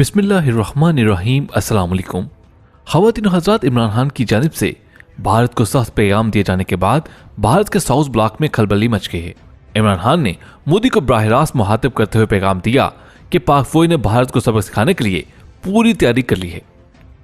बिस्मिल्लाहिर्रहमानिर्रहीम। अस्सलाम वालेकुम। ख़वातीन हज़रात, इमरान खान की जानिब से भारत को सख्त पैगाम दिए जाने के बाद भारत के साउथ ब्लॉक में खलबली मच गई है। इमरान खान ने मोदी को बराह रास्त मुखातिब करते हुए पैगाम दिया कि पाक फौज ने भारत को सबक सिखाने के लिए पूरी तैयारी कर ली है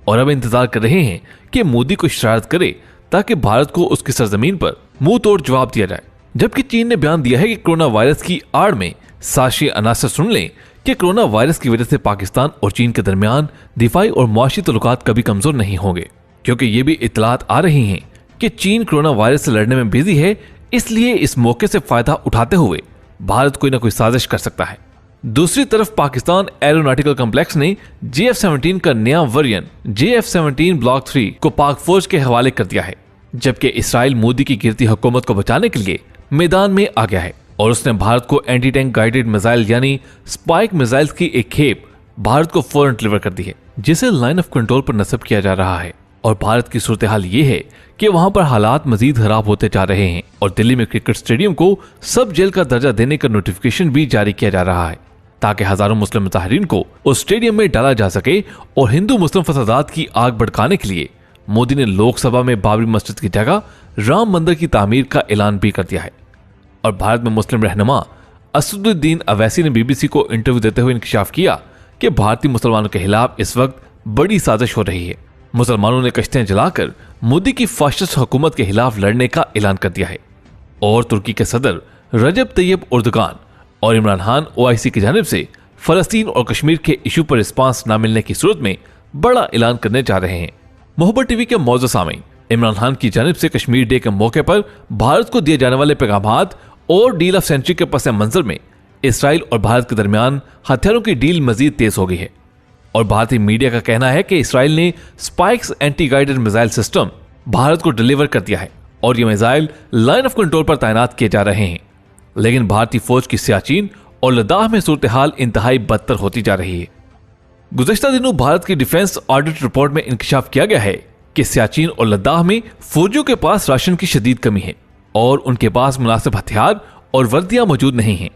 और अब इंतजार कर रहे हैं कि मोदी को शरारत करे ताकि भारत को उसकी सरजमीन पर मुंह तोड़ जवाब दिया जाए। जबकि चीन ने बयान दिया है कि कोरोना वायरस की आड़ में साजिशी अनासर सुन लें कि कोरोना वायरस की वजह से पाकिस्तान और चीन के दरमियान दिफाई और मुआशी तल्लुकात कभी कमजोर नहीं होंगे, क्योंकि ये भी इत्तलात आ रही हैं कि चीन कोरोना वायरस से लड़ने में बिजी है, इसलिए इस मौके से फायदा उठाते हुए भारत कोई ना कोई साजिश कर सकता है। दूसरी तरफ पाकिस्तान एरोनॉटिकल कॉम्प्लेक्स ने JF-17 का नया वेरिएंट JF-17 ब्लॉक 3 को पाक फौज के हवाले कर दिया है, जबकि इसराइल मोदी की गिरती हुकूमत को बचाने के लिए मैदान में आ गया है और उसने भारत को एंटी टैंक गाइडेड मिसाइल यानी स्पाइक मिसाइल्स की एक खेप भारत को फौरन डिलीवर कर दी है, जिसे लाइन ऑफ कंट्रोल पर नस्ब किया जा रहा है। और भारत की सूरत हाल ये है कि वहां पर हालात मजीद खराब होते जा रहे हैं और दिल्ली में क्रिकेट स्टेडियम को सब जेल का दर्जा देने का नोटिफिकेशन भी जारी किया जा रहा है ताकि हजारों मुस्लिम मुजाहिरीन को उस स्टेडियम में डाला जा सके। और हिंदू मुस्लिम फसादात की आग भड़काने के लिए मोदी ने लोकसभा में बाबरी मस्जिद की जगह राम मंदिर की तामीर का ऐलान भी कर दिया है। और भारत में मुस्लिम रहनुमा असदुद्दीन अवैसी ने BBC को इंटरव्यू देते हुए इंकशाफ किया कि भारतीय मुसलमानों के खिलाफ इस वक्त बड़ी साजिश हो रही है। मुसलमानों ने कश्तियां जलाकर मोदी की फाशिस्ट हुकूमत के खिलाफ लड़ने का ऐलान कर दिया है। और तुर्की के सदर रजब तैयब उर्दगान और इमरान खान OIC की जानिब से फलस्तीन और कश्मीर के इशू पर रिस्पांस न मिलने की सूरत में बड़ा ऐलान करने जा रहे हैं। मोहब्बत टीवी के मौजूदा सामीन, इमरान खान की जानिब से कश्मीर डे के मौके पर भारत को दिए जाने वाले पैगामात और डील ऑफ सेंचुरी के पस मंजर में इसराइल और भारत के दरमियान हथियारों की डील मजीद तेज हो गई है। और भारतीय मीडिया का कहना है कि इसराइल ने spikes anti guided missile system Bharat को डिलीवर कर दिया है और ये मिसाइल लाइन ऑफ कंट्रोल पर तैनात किए जा रहे हैं। लेकिन भारतीय फौज की सियाचिन और लद्दाख में सूरत हाल इंतहाई बदतर होती जा रही है। गुज़श्ता दिनों भारत की डिफेंस ऑडिट रिपोर्ट में इंकशाफ किया गया है कि सियाचिन और लद्दाख में फौजियों के पास राशन की शदीद कमी है और उनके पास मुनासिब हथियार और वर्दियां मौजूद नहीं हैं।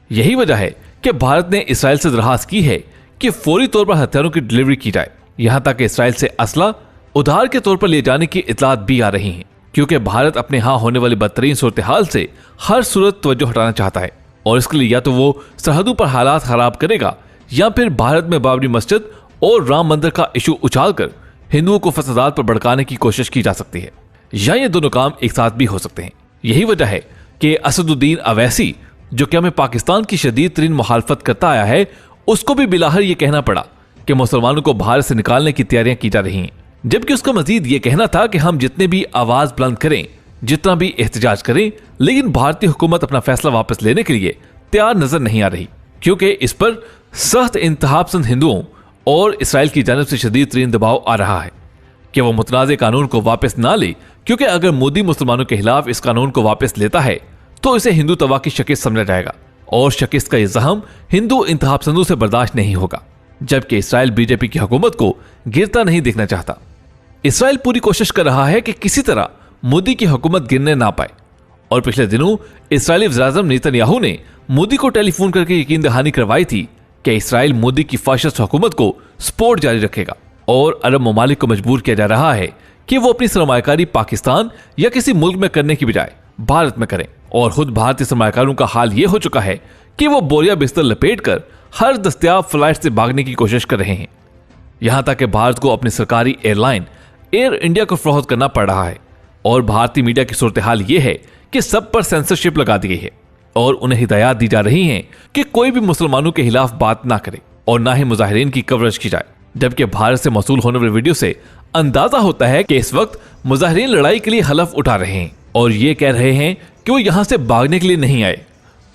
यही वजह है कि भारत ने इसराइल से दरखास्त की है कि फौरी तौर पर हथियारों की डिलीवरी की जाए। यहां तक कि इसराइल से असला उधार के तौर पर ले जाने की इतलात भी आ रही हैं, क्योंकि भारत अपने यहां होने वाली बदतरीन सूरत हाल से हर सूरत तवज्जो हटाना चाहता है और इसके लिए या तो वो सरहदों पर हालात खराब करेगा या फिर भारत में बाबरी मस्जिद और राम मंदिर का इशू उछालकर हिंदुओं को फसादात पर भड़काने की कोशिश की जा सकती है, या ये दोनों काम एक साथ भी हो सकते हैं। यही वजह है कि असदुद्दीन अवैसी, जो कि हमें पाकिस्तान की शदीद तरीन मुखालफत करता आया है, उसको भी बिलाहर ये कहना पड़ा कि मुसलमानों को भारत से निकालने की तैयारियां की जा रही हैं, जबकि उसका मजीद ये कहना था कि हम जितने भी आवाज बुलंद करें, जितना भी एहतजाज करें, लेकिन भारतीय हुकूमत अपना फैसला वापस लेने के लिए तैयार नजर नहीं आ रही, क्योंकि इस पर सख्त इंतहापसंद हिंदुओं और इसराइल की जानिब से शदीद तरीन दबाव आ रहा है कि वो मुतनाज़े कानून को वापस ना ले, क्योंकि अगर मोदी मुसलमानों के खिलाफ इस कानून को वापस लेता है तो इसे हिंदू तवा की शिकस्त समझा जाएगा और शिकस्त का इल्जाम हिंदू इंतहापसंदों से बर्दाश्त नहीं होगा। जबकि इसराइल बीजेपी की हुकूमत को गिरता नहीं देखना चाहता। इसराइल पूरी कोशिश कर रहा है कि किसी तरह मोदी की हुकूमत गिरने ना पाए और पिछले दिनों इसराइली वज़ीर-ए-आज़म नेतन्याहू ने मोदी को टेलीफोन करके यकीन दहानी करवाई थी कि इसराइल मोदी की फाशिस्ट हुकूमत को सपोर्ट जारी रखेगा और अरब ममालिक को मजबूर किया जा रहा है कि वो अपनी सरमायाकारी पाकिस्तान या किसी मुल्क में करने की बजाय भारत में करें। और खुद भारतीय सरमायाकारों का हाल ये हो चुका है कि वो बोरिया बिस्तर लपेटकर हर दस्तयाब फ्लाइट से भागने की कोशिश कर रहे हैं। यहां तक कि भारत को अपनी सरकारी एयरलाइन एयर इंडिया को फरोख्त करना पड़ रहा है और भारतीय मीडिया की सूरत हाल ये है कि सब पर सेंसरशिप लगा दी गई है और उन्हें हिदायत दी जा रही है कि कोई भी मुसलमानों के खिलाफ बात ना करे और ना ही मुजाहिरीन की कवरेज की जाए। जबकि भारत से मौसूल होने वाले वीडियो से अंदाजा होता है कि इस वक्त मुजाहिरीन लड़ाई के लिए हलफ उठा रहे हैं और ये कह रहे हैं कि वो यहां से भागने के लिए नहीं आए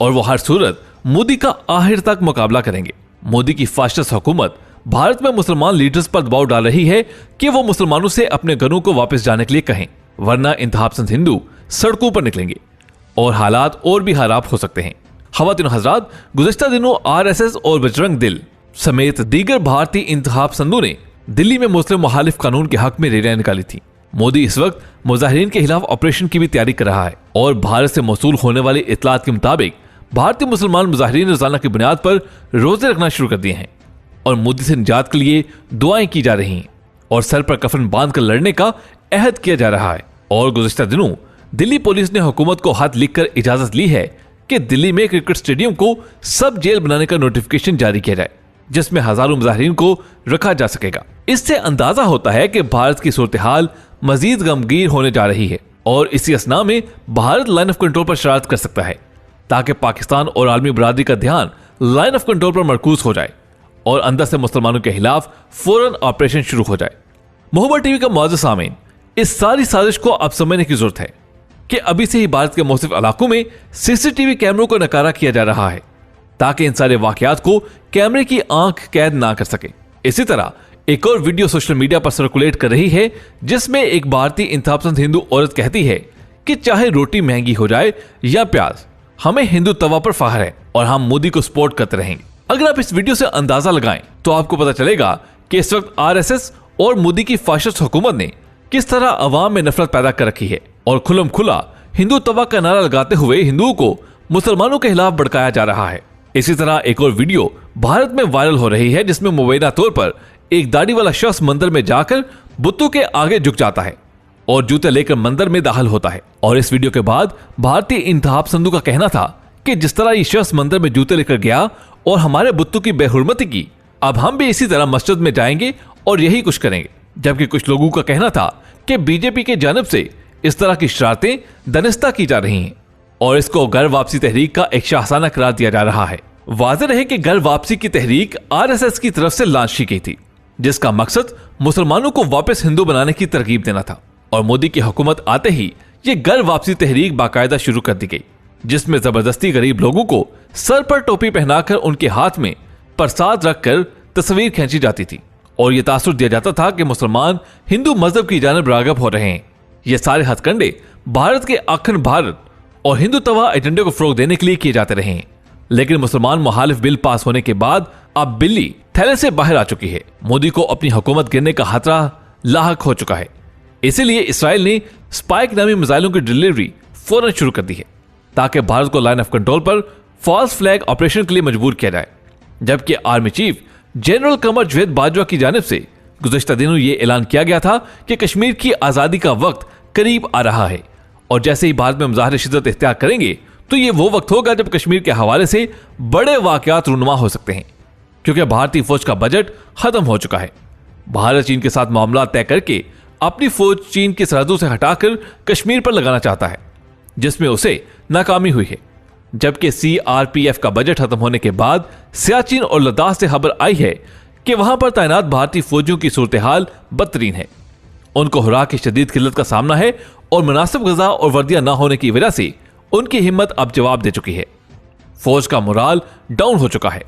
और वो हर सूरत मोदी का आखिर तक मुकाबला करेंगे। मोदी की फाशिस्ट हुकूमत भारत में मुसलमान लीडर्स पर दबाव डाल रही है कि वो मुसलमानों से अपने घरों को वापस जाने के लिए कहें, वरना इंतहापसंद हिंदू सड़कों पर निकलेंगे और हालात और भी खराब हो सकते हैं। ख़वातीन हज़रात, गुज़श्ता दिनों RSS और बजरंग दल समेत दीगर भारतीय इंतहापसंदों ने दिल्ली में मुस्लिम मुखालिफ कानून के हक में रैलियां निकाली थी। मोदी इस वक्त मुजाहिरीन के खिलाफ ऑपरेशन की भी तैयारी कर रहा है और भारत से मौसूल होने वाली इतलात के मुताबिक भारतीय मुसलमान मुजाहिरीन रोजाना की बुनियाद पर रोजे रखना शुरू कर दिए हैं और मोदी से निजात के लिए दुआएं की जा रही हैं और सर पर कफन बांधकर लड़ने का अहद किया जा रहा है। और गुज़िश्ता दिनों दिल्ली पुलिस ने हुकूमत को हाथ लिखकर इजाजत ली है कि दिल्ली में क्रिकेट स्टेडियम को सब जेल बनाने का नोटिफिकेशन जारी किया जाए, जिसमें हजारों मुजाहिरीन को रखा जा सकेगा। इससे अंदाजा होता है कि भारत की सूरत हाल मजीद गमगीन होने जा रही है और इसी असना में भारत लाइन ऑफ कंट्रोल पर शरारत कर सकता है ताकि पाकिस्तान और आलमी बरादरी का ध्यान लाइन ऑफ कंट्रोल पर मरकूज हो जाए और अंदर से मुसलमानों के खिलाफ फौरन ऑपरेशन शुरू हो जाए। मोहब्बत टीवी का मुआज़्ज़िज़ सामीन, इस सारी साजिश को अब समझने की जरूरत है कि अभी से ही भारत के मुख्तलिफ इलाकों में सीसीटीवी कैमरों को नकारा किया जा रहा है ताकि इन सारे वाकयात को कैमरे की आंख कैद ना कर सके। इसी तरह एक और वीडियो सोशल मीडिया पर सर्कुलेट कर रही है जिसमें एक भारतीय इंतखाबपसंद हिंदू औरत कहती है कि चाहे रोटी महंगी हो जाए या प्याज, हमें हिंदू तवा पर फाखर है और हम मोदी को सपोर्ट करते रहेंगे। अगर आप इस वीडियो से अंदाजा लगाएं तो आपको पता चलेगा कि इस वक्त आरएसएस और मोदी की फाशिस्ट हुकूमत ने किस तरह अवाम में नफरत पैदा कर रखी है और खुलम खुला हिंदू तवा का नारा लगाते हुए हिंदुओं को मुसलमानों के खिलाफ भड़काया जा रहा है। इसी तरह एक और वीडियो भारत में वायरल हो रही है जिसमें मुबैना तौर पर एक दाढ़ी वाला शख्स मंदिर में जाकर बुतों के आगे झुक जाता है और जूते लेकर मंदिर में दाखिल होता है। और इस वीडियो के बाद भारतीय इंतखाबपसंदों का कहना था कि जिस तरह ये शख्स मंदिर में जूते लेकर गया और हमारे बुतों की बेहुरमती की, अब हम भी इसी तरह मस्जिद में जाएंगे और यही कुछ करेंगे। जबकि कुछ लोगों का कहना था कि बीजेपी के जानिब से इस तरह की शरारतें दनिस्ता की जा रही हैं और इसको घर वापसी तहरीक का एक शाहसाना करार दिया जा रहा है। वाज़ेह रहे कि घर वापसी की तहरीक आरएसएस की तरफ से लॉन्च की गई थी जिसका मकसद मुसलमानों को वापस हिंदू बनाने की तरगीब देना था और मोदी की हुकूमत आते ही ये घर वापसी तहरीक बाकायदा शुरू कर दी गई जिसमें जबरदस्ती गरीब लोगों को सर पर टोपी पहनाकर उनके हाथ में प्रसाद रखकर तस्वीर खींची जाती थी और ये तासुर दिया जाता था कि मुसलमान हिंदू मजहब की जानिब राग़िब हो रहे हैं। ये सारे हथकंडे भारत के अखंड भारत और हिंदू तवा एजेंडे को फरोग देने के लिए किए जाते रहे हैं। लेकिन मुसलमान मुखालिफ बिल पास होने के बाद अब बिल्ली थैले से बाहर आ चुकी है। मोदी को अपनी हुकूमत गिरने का खतरा लाहक हो चुका है, इसीलिए इसराइल ने स्पाइक नामी मिसाइलों की डिलीवरी फौरन शुरू कर दी है ताकि भारत को लाइन ऑफ कंट्रोल पर फॉल्स फ्लैग ऑपरेशन के लिए मजबूर किया जाए। जबकि आर्मी चीफ जनरल कमर जवेद बाजवा की जानिब से गुज़िश्ता दिनों ये ऐलान किया गया था कि कश्मीर की आज़ादी का वक्त करीब आ रहा है और जैसे ही भारत में मुजाहिरे शिद्दत इख्तियार करेंगे तो ये वो वक्त होगा जब कश्मीर के हवाले से बड़े वाकयात रूनुमा हो सकते हैं, क्योंकि भारतीय फौज का बजट खत्म हो चुका है। भारत चीन के साथ मामला तय करके अपनी फौज चीन की सरहदों से हटाकर कश्मीर पर लगाना चाहता है जिसमें उसे नाकामी हुई है। जबकि सीआरपीएफ का बजट खत्म होने के बाद सियाचिन और लद्दाख से खबर आई है कि वहां पर तैनात भारतीय फौजियों की सूरत हाल बदतरीन है। उनको खुराक की शदीद किल्लत का सामना है और मुनासिब ग़िज़ा और वर्दियां न होने की वजह से उनकी हिम्मत अब जवाब दे चुकी है। फौज का मोराल डाउन हो चुका है।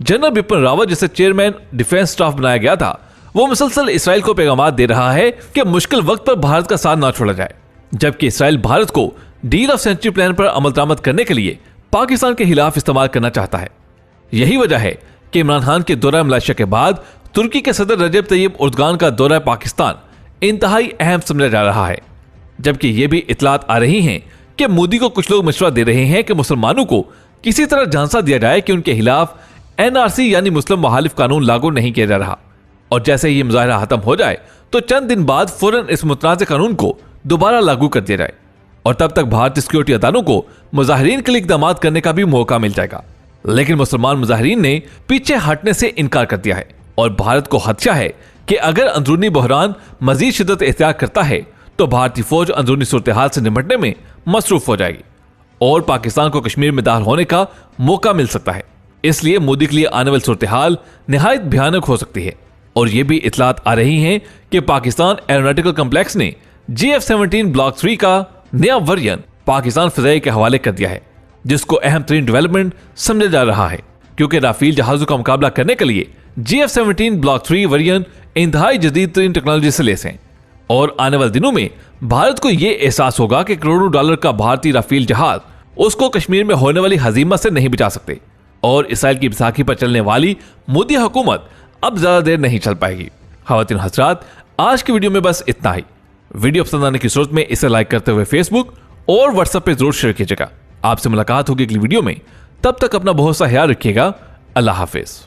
जनरल बिपिन रावत जिसे चेयरमैन डिफेंस स्टाफ बनाया गया था, वो मुसलसल इसराइल को पैगाम दे रहा है कि मुश्किल वक्त पर भारत का साथ ना छोड़ा जाए। जबकि इसराइल भारत को डील ऑफ सेंचुरी प्लान पर अमल दरामद करने के लिए पाकिस्तान के खिलाफ इस्तेमाल करना चाहता है। यही वजह है कि इमरान खान के दौरा मलेशिया के बाद तुर्की के सदर रजब तैयब उर्दगान का दौरा पाकिस्तान इंतहाई अहम समझा जा रहा है। जबकि ये भी इतलात आ रही हैं कि मोदी को कुछ लोग मशवरा दे रहे हैं कि मुसलमानों को किसी तरह झांसा दिया जाए कि उनके खिलाफ एनआरसी यानी मुस्लिम मुखालिफ कानून लागू नहीं किया जा रहा और जैसे ही मुजाहिरा खत्म हो जाए तो चंद दिन बाद फौरन इस मुतनाज़ कानून को दोबारा लागू कर दिया जाए और तब तक भारतीय सिक्योरिटी अदालों को मुजाहिरीन के लिए इक़दाम करने का भी मौका मिल जाएगा। लेकिन मुसलमान मुजाहिरीन ने पीछे हटने से इनकार कर दिया है और भारत को खदशा है कि अगर अंदरूनी बहरान मजीद शिद्दत इख्तियार करता है तो भारतीय फौज अंदरूनी सूरत हाल से निपटने में मसरूफ हो जाएगी और पाकिस्तान को कश्मीर में दाखिल होने का मौका मिल सकता है। इसलिए मोदी के लिए आने वाली सूरत हाल निहायत भयानक हो सकती है। और ये भी इतलात आ रही हैं कि पाकिस्तान एरोनॉटिकल कॉम्प्लेक्स ने GF-17 ब्लॉक 3 का नया वर्जन पाकिस्तान फ़िज़ाई के हवाले कर दिया है, जिसको अहम तरीन डेवलपमेंट समझा जा रहा है क्योंकि राफेल जहाजों का मुकाबला करने के लिए GF-17 ब्लॉक 3 वर्जन इंतहाई जदीद तरीन टेक्नोलॉजी से लैस हैं। और आने वाले दिनों में भारत को यह एहसास होगा कि करोड़ों डॉलर का भारतीय राफेल जहाज उसको कश्मीर में होने वाली हजीमत से नहीं बचा सकते और इसराइल की बैसाखी पर चलने वाली मोदी हुकूमत अब ज्यादा देर नहीं चल पाएगी। ख़वातीन हज़रात, आज की वीडियो में बस इतना ही। वीडियो पसंद आने की सूरत में इसे लाइक करते हुए फेसबुक और व्हाट्सएप पे जरूर शेयर कीजिएगा। आपसे मुलाकात होगी अगली वीडियो में, तब तक अपना बहुत सा ख्याल रखिएगा। अल्लाह हाफिज।